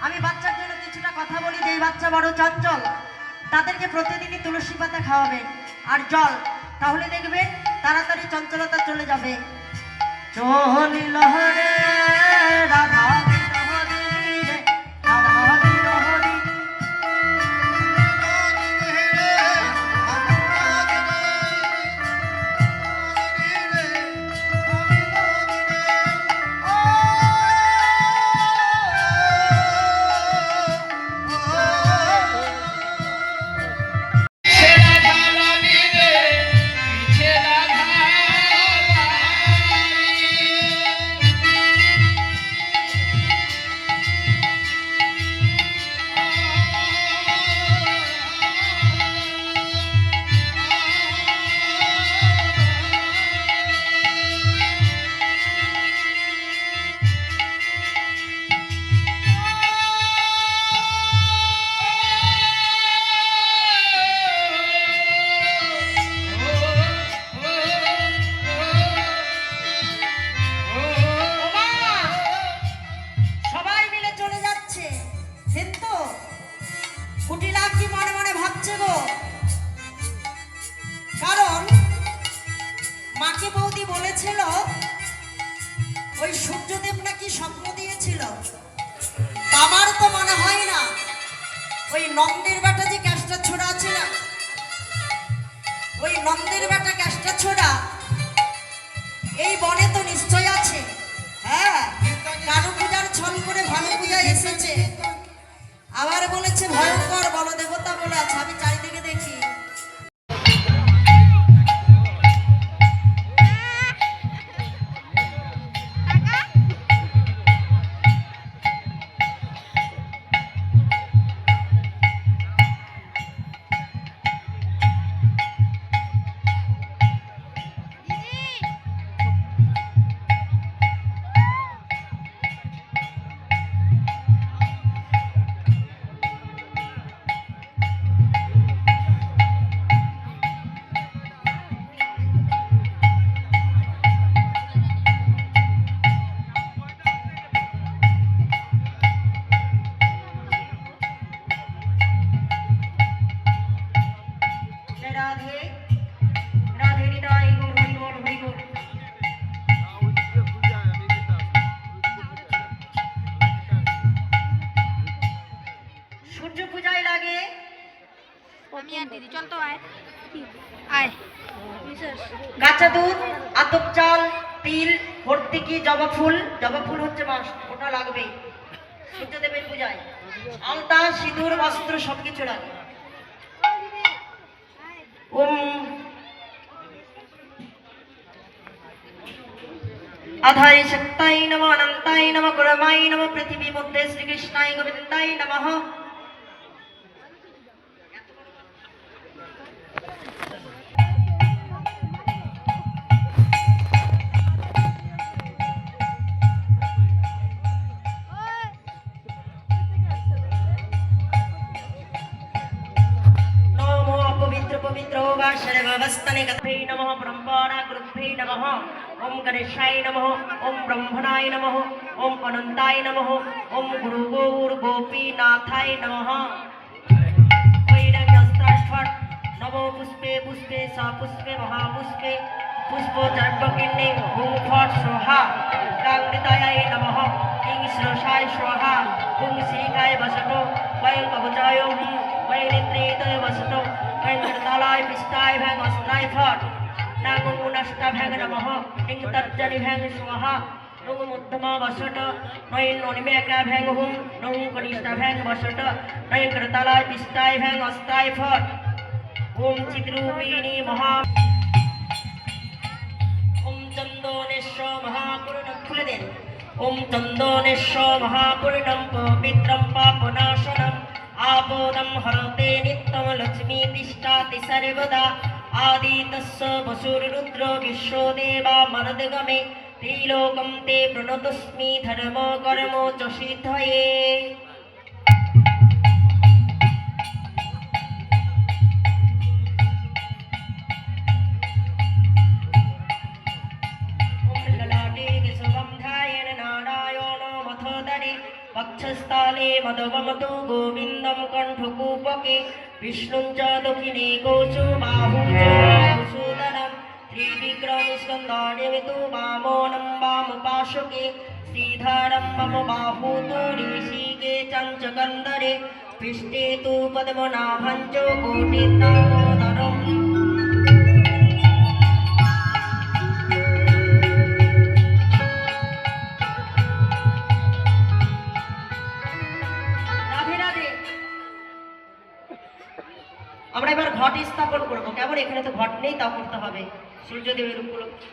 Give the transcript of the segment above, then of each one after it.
আমি বাচ্চার জন্য কিছুটা কথা বলি। যেই বাচ্চা বড় চঞ্চল তাদেরকে প্রতিদিনই তুলসী পাতা খাওয়াবেন আর জল, তাহলে দেখবেন তাড়াতাড়ি চঞ্চলতা চলে যাবে। চলিল রে রাধা ওই সূর্যদেব নাকি স্বপ্ন দিয়েছিল। আমার তো মনে হয় না ওই নন্দের বেটা যে ক্যাশটা ছোড়া আছে না, ওই নন্দের বেটা ক্যাশটা ছোড়া এই বনে তো নিশ্চয় আছে। হ্যাঁ, কারো পূজার ছল করে ভালো পূজা এসেছে, আবার বলেছে ভয়ঙ্কর বলদেবতা বলে আছে। আমি চারিদিকে দেখি। সূর্য পূজায় লাগে কাঁচা দুধ, আতপ চাল, তিল, ভর্তিকি, জবা ফুল। জবা ফুল হচ্ছে মাস, ওটা লাগবে সূর্যদেবের পূজায়। আলতা, সিঁদুর, বস্ত্র সবকিছু লাগে। আধায় শক্তাই নম, অনন্তাই নম, গুরমাই নম, পৃথিবী মধ্যে শ্রীকৃষ্ণাই গোবিন্দাই নমঃ। पवित्रो वा शर्वस्तने गते नमः ब्रह्मणा गुरुभ्ये नमः। ओम गणेशाय नमः, ओम ब्रह्मणाय नमः, ओम अनंताय नमः, ओम गुरु गौर गोपीनाथाय नमः। वैरग्यस्त्राष्टफट नमो पुष्पे पुष्पे सा पुष्पे महापुष्पे पुष्पो जर्पकिन्ने ओम फट स्वाहा। कांग्रिताय नमः, किं श्रोषाय स्वाहा। ओम श्रीकाय वसतो वयं कवचाय वै नेत्रेतय वसतो वेंकटतालाय पिष्टाय भैंग अस्त्राय फट नागुं नष्टा भैंग नमः। किं तर्जनि भैंग स्वाहा। नुंग मध्यमा वसट नयन ननिमेका भैंग हुं नुंग कनिष्ठा भैंग वसट वेंकटतालाय पिष्टाय भैंग अस्त्राय फट। ओम चिद्रूपिणी महा ओम चंदनेश्वर महापूर्णं खुले देन। ओम चंदनेश्वर महापूर्णं पवित्रं पापनाशनं आपोदं हरते नित्यं लक्ष्मी तिष्ठाति सर्वदा। आदितस्य वसुरुद्र विश्वदेवा मरुद्गमे त्रिलोकं ते प्रणतोऽस्मि धर्म कर्म च सिद्धये। पक्षस्थाने मदवमतु गोविन्दं कण्ठकूपके विष्णुं च दक्षिणे कौचु बाहू च बाहुसूदनं त्रिविक्रमस्कन्धानिमितु वामोनं वामपाशके श्रीधरं मम बाहू तु ऋषिकेशं च कन्दरे पृष्ठे तु पद्मनाभं च कोटिदामोदरम् আমরা এবার ঘট স্থাপন করব। কেমন? এখানে তো ঘট নেই, তা করতে হবে সূর্যদেবের উপলক্ষে।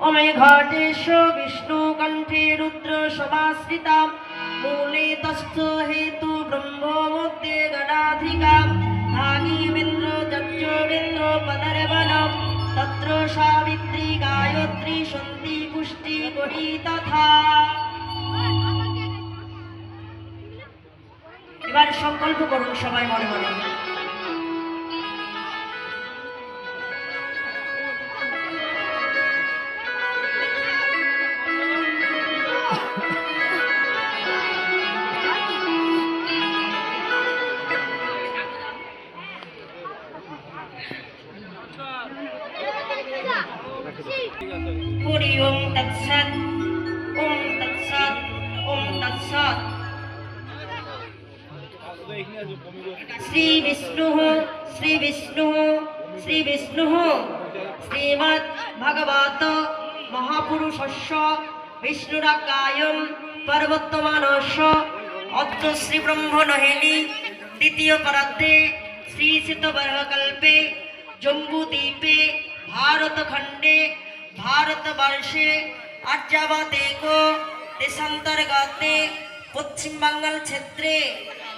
ওমে ঘটেশ বিষ্ণু কণ্ঠে রুদ্র সমাশ্রিতা মূলে তস্থ হেতু ব্রহ্ম মধ্যে গণাধিকা ভাগীবেন্দ্র যজ্ঞবেন্দ্র পদরবনম তত্র সাবিত্রী গায়ত্রী সন্তি পুষ্টি করি তথা। এবার সংকল্প করুন সবাই মনে মনে। হরি ওম তৎসৎ ওম তৎসৎ ওম তৎসৎ। শ্রী বিষ্ণু শ্রী বিষ্ণু শ্রী বিষ্ণু শ্রীমদ্ ভগবত মহাপুরুষস্য বিষ্ণুরাকায়ম পর্বতমানস্য অদ্য শ্রী ব্রহ্মণহেলি দ্বিতীয় পরার্ধে শ্রী শীতবর্ষকল্পে জম্বুদ্বীপে ভারতখণ্ডে ভারতবর্ষে আর্যাবতেক দেশান্তর্গতে পশ্চিম বাঙ্গাল ক্ষেত্রে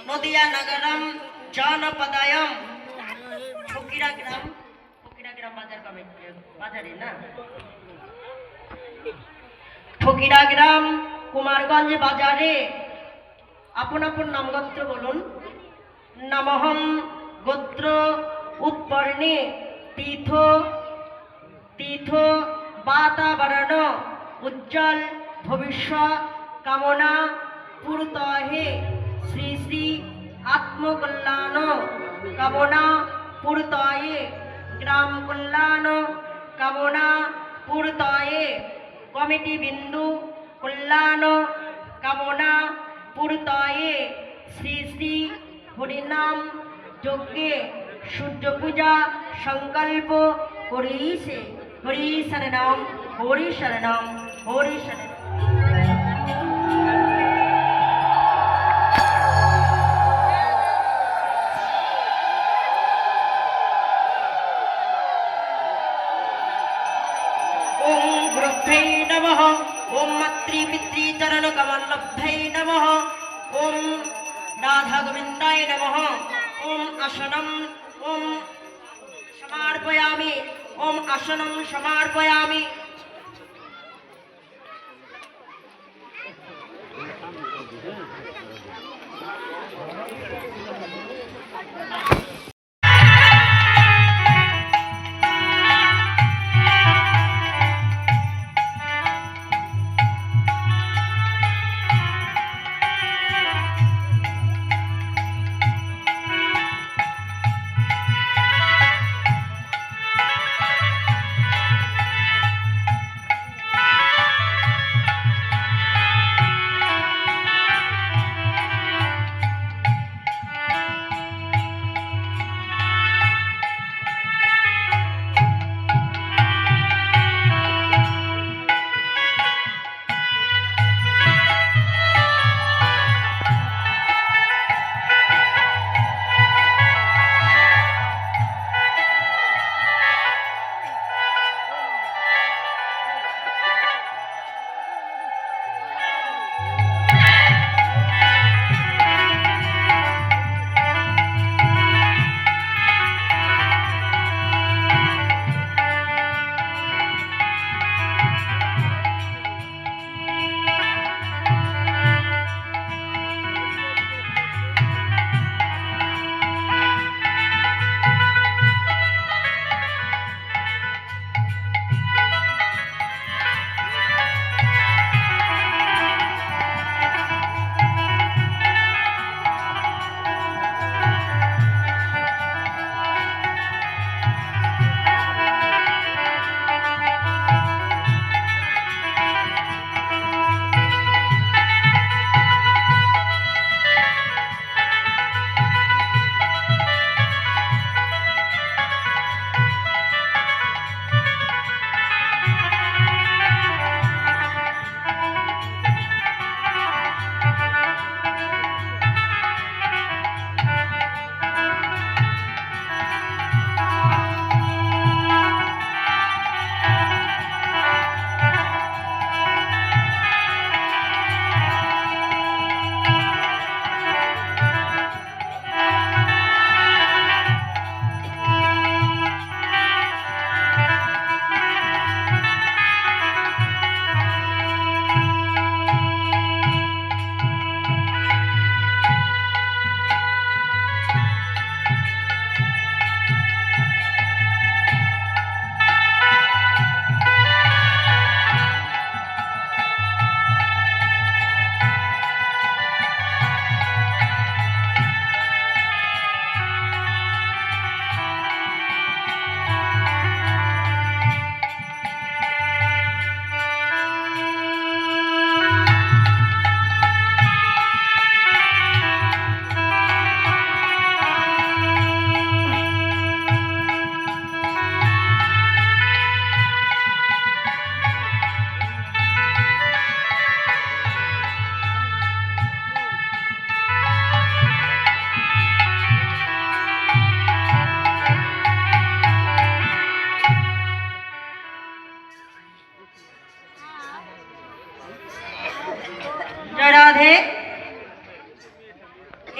নদিয়া নগরম জনপদয়ম ফকিরা গ্রাম বাজার বাজারে না ফকিরা গ্রাম কুমারগঞ্জ বাজারে আপন আপন নাম গোত্র বলুন। নমঃ গোত্র উৎপর্ণে তীর্থ তীর্থ বাতাবরণ উজ্জ্বল ভবিষ্যৎ কামনা পূর্তহে শ্রী শ্রী আত্মকল্যাণ কামনা পূর্তয়ে গ্রাম কল্যাণ কামনা পূর্তয়ে কমিটি বিন্দু কল্যাণ কামনা পূর্তয়ে শ্রী শ্রী হরিনাম যজ্ঞে সূর্য পূজা সংকল্প করিছে। হরি শরণম হরি শরণম হরি শরণম। ওম গুরুভ্যৈ নমঃ ওম মাতৃ পিতৃ চরণ কমলভ্যৈ নমঃ ওম রাধা গোবিন্দায় নমঃ ওম আসনম ওম সমর্পয়ামি ওম আসনম সমর্পয়ামি।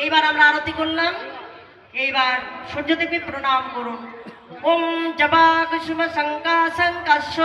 এইবার আমরা আরতি করলাম, এইবার সূর্যদেবকে প্রণাম করুন। ওম জবা কুসুম শঙ্কা শঙ্কাশ্য